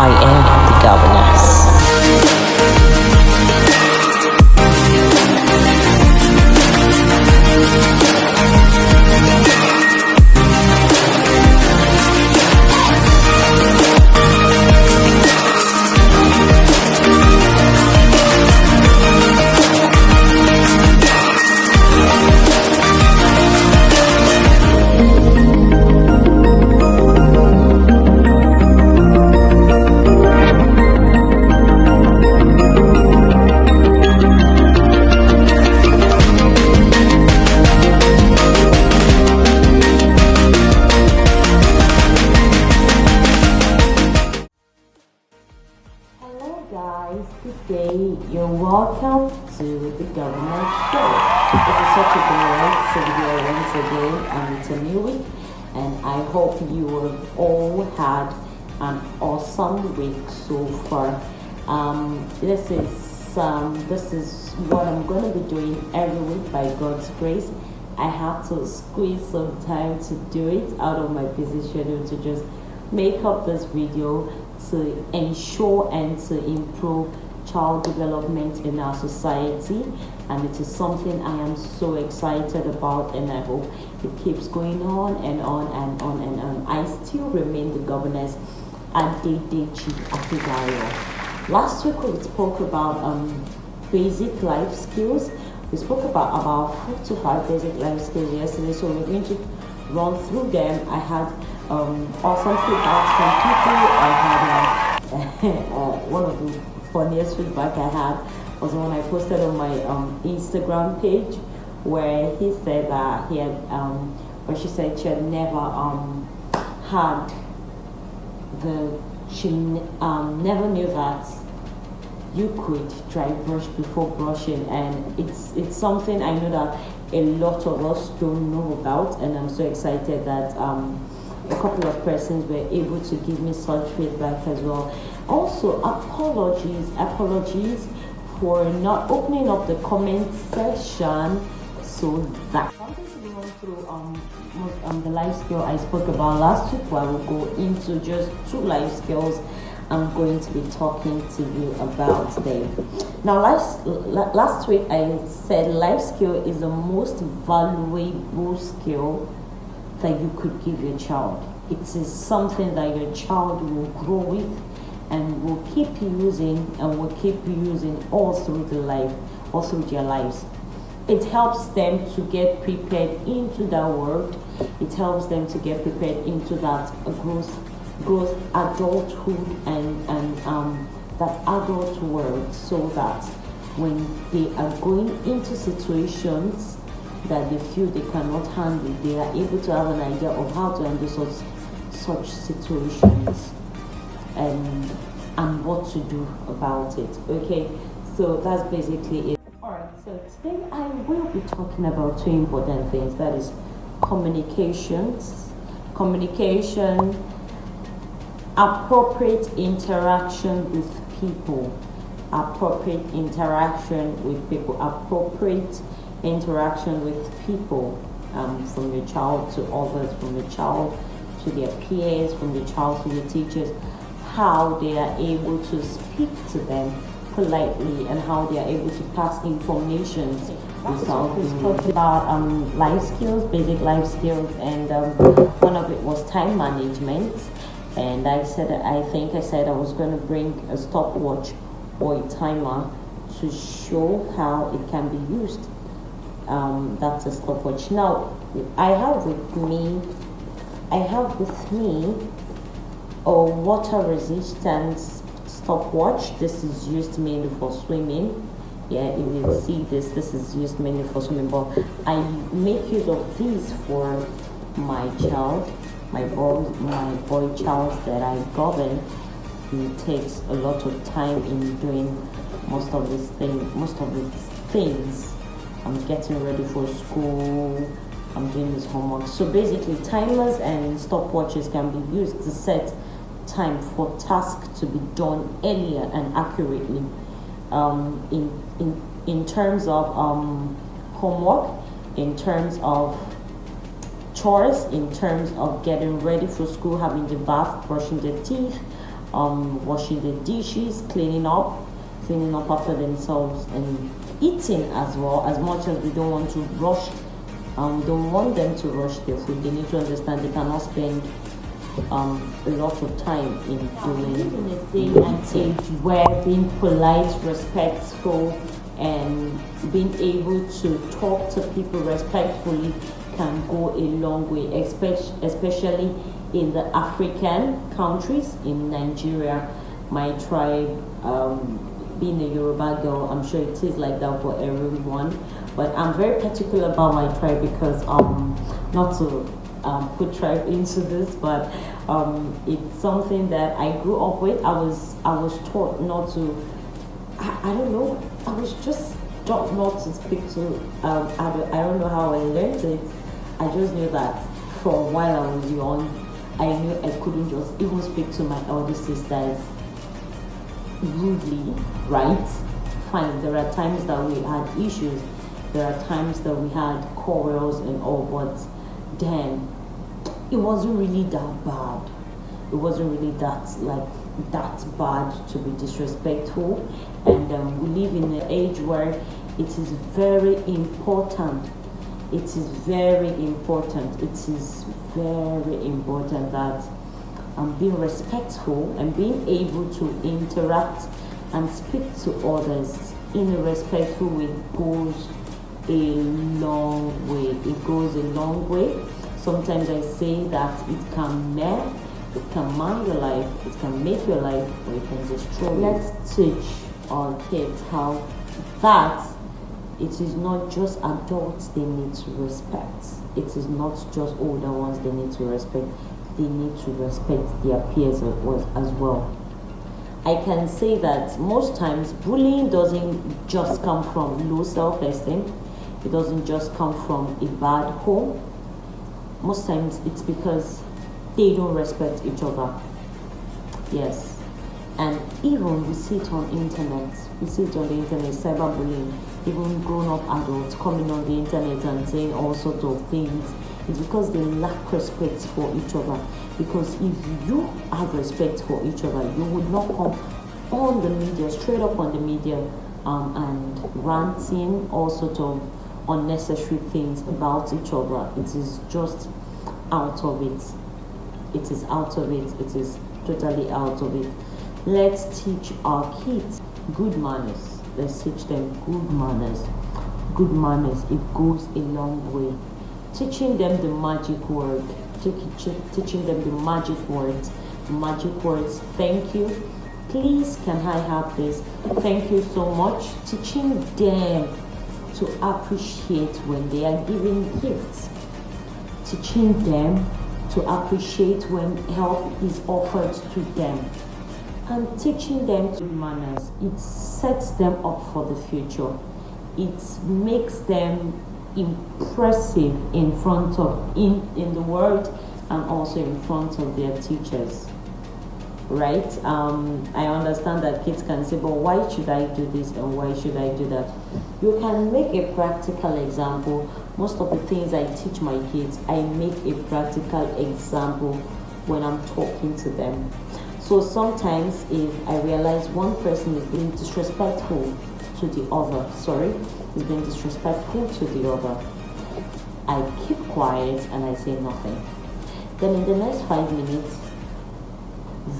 I am the governess. Hello guys, good day. You're welcome to the Government Show. This is such a great video once again, and it's a new week, and I hope you have all had an awesome week so far. This is what I'm going to be doing every week by God's grace. I have to squeeze some time to do it out of my busy schedule to just make up this video to ensure and to improve child development in our society, and it is something I am so excited about, and I hope it keeps going on and on and on and on. I still remain the governess Adedeji Adedayo. Last week we spoke about basic life skills. We spoke about 4 to 5 basic life skills yesterday, so we're going to run through them. I had awesome feedback from people. I had one of the funniest feedback I had was when I posted on my Instagram page, where he said that he had or she said she had never never knew that you could dry brush before brushing, and it's something I know that a lot of us don't know about, and I'm so excited that a couple of persons were able to give me such feedback as well. Also, apologies for not opening up the comment section, so that I'm going to be going through the life skill I spoke about last week, where I will go into just 2 life skills I'm going to be talking to you about today. Now, last week I said life skill is the most valuable skill that you could give your child. It is something that your child will grow with and will keep using and will keep using all through their lives. It helps them to get prepared into that world. It helps them to get prepared into that growth adulthood and that adult world, so that when they are going into situations that they feel they cannot handle, they are able to have an idea of how to handle such situations and what to do about it. Okay, so that's basically it. Alright, so today I will be talking about 2 important things, that is communication, appropriate interaction with people, appropriate interaction with people, from your child to others, from your child to their peers, from your child to the teachers, how they are able to speak to them politely and how they are able to pass information without being about life skills, basic life skills, and one of it was time management. And I said I was going to bring a stopwatch or a timer to show how it can be used. That's a stopwatch. Now I have with me a water resistance stopwatch. This is used mainly for swimming. Yeah, you will see this is used mainly for swimming, but I make use of these for my child, my boy child that I govern. He takes a lot of time in doing most of these things. I'm getting ready for school, I'm doing his homework. So basically, timers and stopwatches can be used to set time for tasks to be done earlier and accurately. In terms of homework, in terms of chores, in terms of getting ready for school, having the bath, brushing the teeth, washing the dishes, cleaning up after themselves, and eating as well. As much as we don't want to rush, we don't want them to rush their food, they need to understand they cannot spend a lot of time in doing in a day and age where being polite, respectful, and being able to talk to people respectfully can go a long way, especially in the African countries. In Nigeria, my tribe, being a Yoruba girl, I'm sure it is like that for everyone, but I'm very particular about my tribe because not to put tribe into this, but it's something that I grew up with. I was taught not to. I don't know. I was just taught not to speak to. I don't know how I learned it. I just knew that for a while I was young. I knew I couldn't just even speak to my elder sisters rudely, right? Fine. There are times that we had issues. There are times that we had quarrels and all, but then it wasn't really that bad. It wasn't really that bad to be disrespectful. And we live in an age where it is very important. It is very important. It is very important that being respectful and being able to interact and speak to others in a respectful way goes a long way. It goes a long way. Sometimes I say that it can mar your life, it can make your life, or it can destroy it. Let's teach our kids how that it is not just adults they need to respect. It is not just older ones they need to respect. They need to respect their peers as well. I can say that most times bullying doesn't just come from low self-esteem. It doesn't just come from a bad home. Most times it's because they don't respect each other. Yes. And even we see it on internet. We see it on the internet, cyberbullying. Even grown-up adults coming on the internet and saying all sorts of things. It's because they lack respect for each other. Because if you have respect for each other, you would not come on the media, straight up on the media, and ranting all sorts of unnecessary things about each other. It is just out of it. It is out of it. It is totally out of it. Let's teach our kids good manners. Let's teach them good manners. Good manners, it goes a long way. Teaching them the magic word. Teaching them the magic words. Magic words. Thank you. Please, can I have this? Thank you so much. Teaching them to appreciate when they are giving gifts. Teaching them to appreciate when help is offered to them. And teaching them good manners. It sets them up for the future. It makes them impressive in front of in the world and also in front of their teachers. Right? I understand that kids can say, but why should I do this and why should I do that? You can make a practical example. Most of the things I teach my kids, I make a practical example when I'm talking to them. So sometimes if I realize one person is being disrespectful to the other, is being disrespectful to the other, I keep quiet and I say nothing. Then in the next 5 minutes,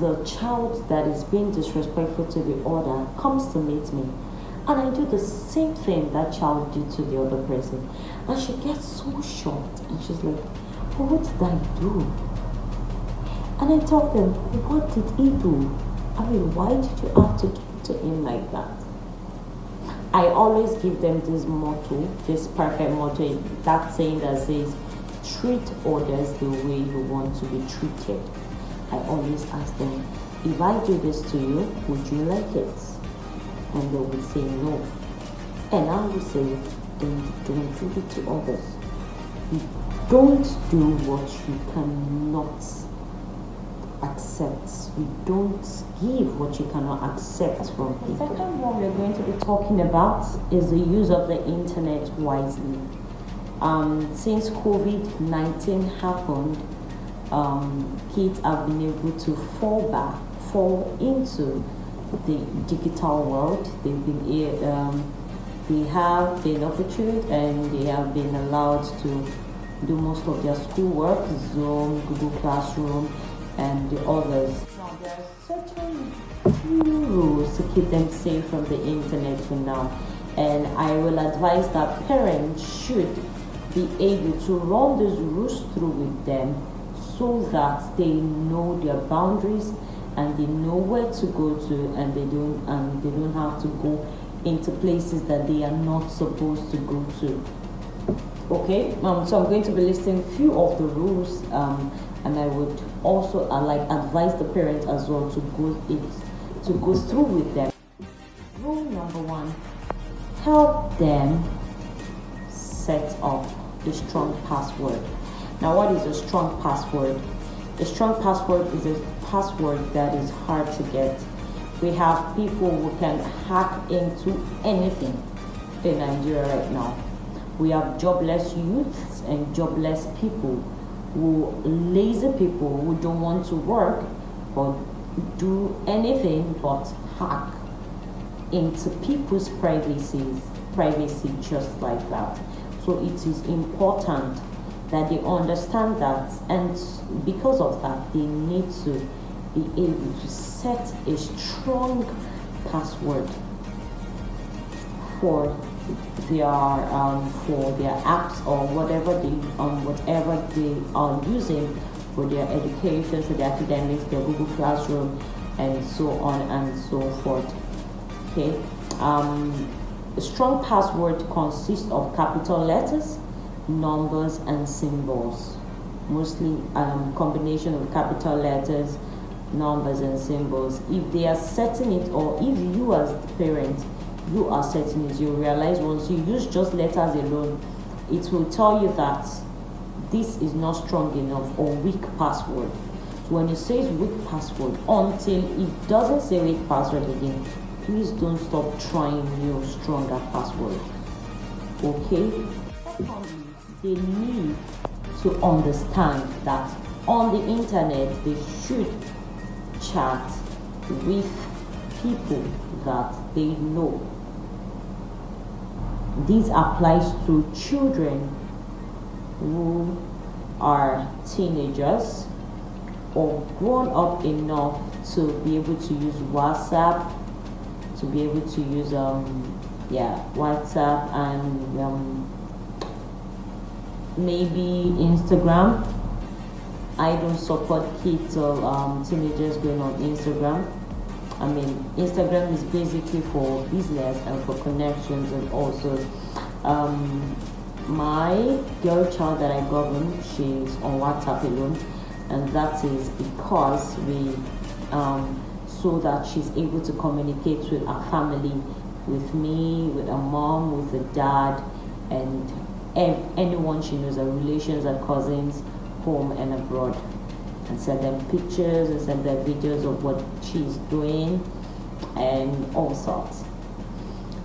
the child that is being disrespectful to the other comes to meet me, and I do the same thing that child did to the other person, and she gets so shocked and she's like, well, what did I do? And I tell them, what did he do? I mean, why did you have to talk to him like that? I always give them this motto, this perfect motto, that saying that says, treat others the way you want to be treated. I always ask them, if I do this to you, would you like it? And they will say no. And I will say, then you don't do it to others. You don't do what you cannot accept. You don't give what you cannot accept from people. The second one we're going to be talking about is the use of the internet wisely. Since COVID-19 happened, kids have been able to fall fall into the digital world. They have been opportune and they have been allowed to do most of their schoolwork, Zoom, Google Classroom, and the others. Now, there are certain few rules to keep them safe from the internet for now, and I will advise that parents should be able to run those rules through with them so that they know their boundaries and they know where to go to, and they don't have to go into places that they are not supposed to go to. Okay, so I'm going to be listing few of the rules, and I would also advise the parents as well to go through with them. Rule number 1: help them set up a strong password. Now, what is a strong password? A strong password is a password that is hard to get. We have people who can hack into anything in Nigeria right now. We have jobless youths and jobless people, lazy people who don't want to work or do anything but hack into people's privacy just like that. So it is important that they understand that, and because of that, they need to be able to set a strong password for their apps or whatever they are using for their education, for their academics, their Google Classroom, and so on and so forth. Okay. A strong password consists of capital letters, numbers, and symbols. Mostly combination of capital letters, numbers, and symbols. If they are setting it, or if you as the parent, you are setting it, you realize once you use just letters alone, it will tell you that this is not strong enough or weak password. So when it says weak password, until it doesn't say weak password again, please don't stop trying new stronger password. Okay? Secondly, they need to understand that on the internet they should chat with people that they know. This applies to children who are teenagers or grown up enough to be able to use WhatsApp, to be able to use WhatsApp and maybe Instagram. I don't support kids or teenagers going on Instagram. I mean, Instagram is basically for business and for connections, and also my girl child that I govern, she's on WhatsApp alone, and that is because we so that she's able to communicate with her family, with me, with her mom, with her dad, and anyone she knows, her relations, her cousins, home and abroad, and send them pictures and send them videos of what she's doing and all sorts.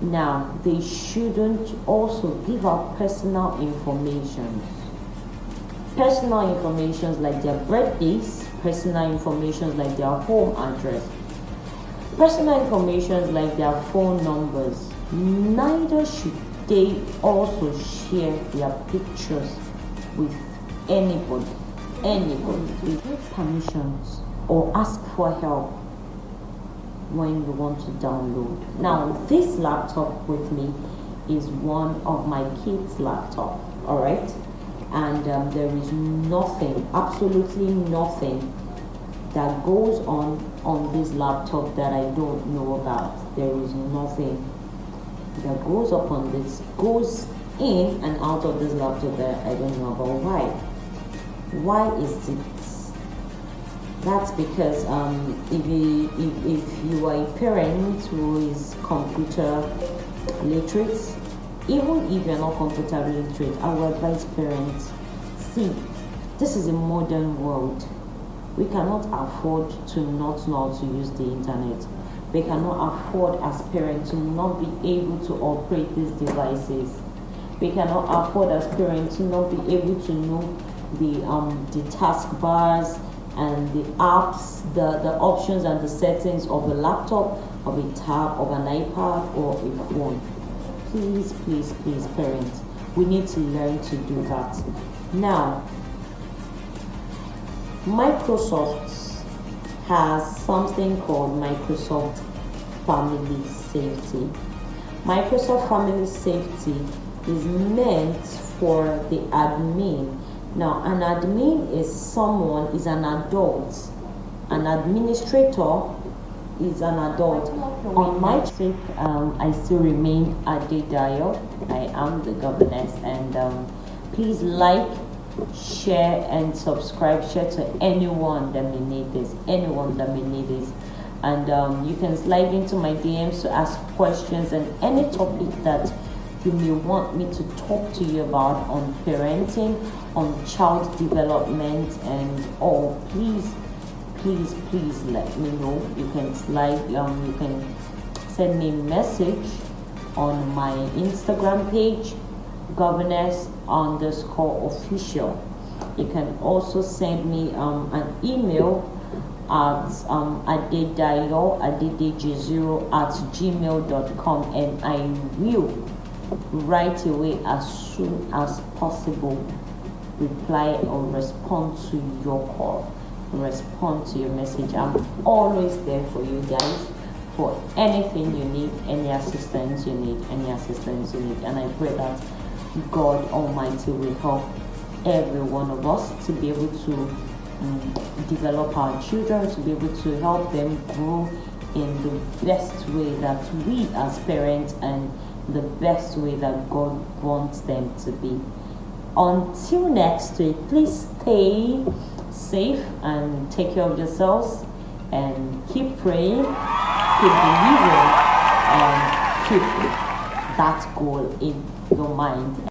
Now, they shouldn't also give out personal information. Personal information like their birthdays, personal information like their home address, personal information like their phone numbers. Neither should they also share their pictures with anybody. They give permissions or ask for help when you want to download. Now, this laptop with me is one of my kids' laptop, all right? And there is nothing, absolutely nothing that goes on this laptop that I don't know about. There is nothing that goes up on this, goes in and out of this laptop that I don't know about. Why is it? That's because if you are a parent who is computer literate, even if you're not computer literate, I would advise parents, see, this is a modern world. We cannot afford to not know how to use the internet. We cannot afford as parents to not be able to operate these devices. We cannot afford as parents to not be able to know the task bars and the apps, the options and the settings of a laptop, of a tab, of an iPad, or a phone. Please, please, please, parents, we need to learn to do that. Now, Microsoft has something called Microsoft Family Safety. Microsoft Family Safety is meant for the admin. Now, an admin is an adult. An administrator is an adult. On my sake, I still remain Adedayo. I am the governess, and please like, share, and subscribe. Share to anyone that may need this. And you can slide into my DMs to ask questions and any topic that you may want me to talk to you about on parenting, on child development, and all. Please let me know. You can slide, you can send me a message on my Instagram page, governess_official. You can also send me an email at adedayo@gmail.com, and I will right away, as soon as possible, reply or respond to your call, respond to your message. I'm always there for you guys, for anything you need, any assistance you need. And I pray that God Almighty will help every one of us to be able to develop our children, to be able to help them grow in the best way that we as parents, and the best way that God wants them to be. Until next week, please stay safe and take care of yourselves, and keep praying, keep believing, and keep that goal in your mind.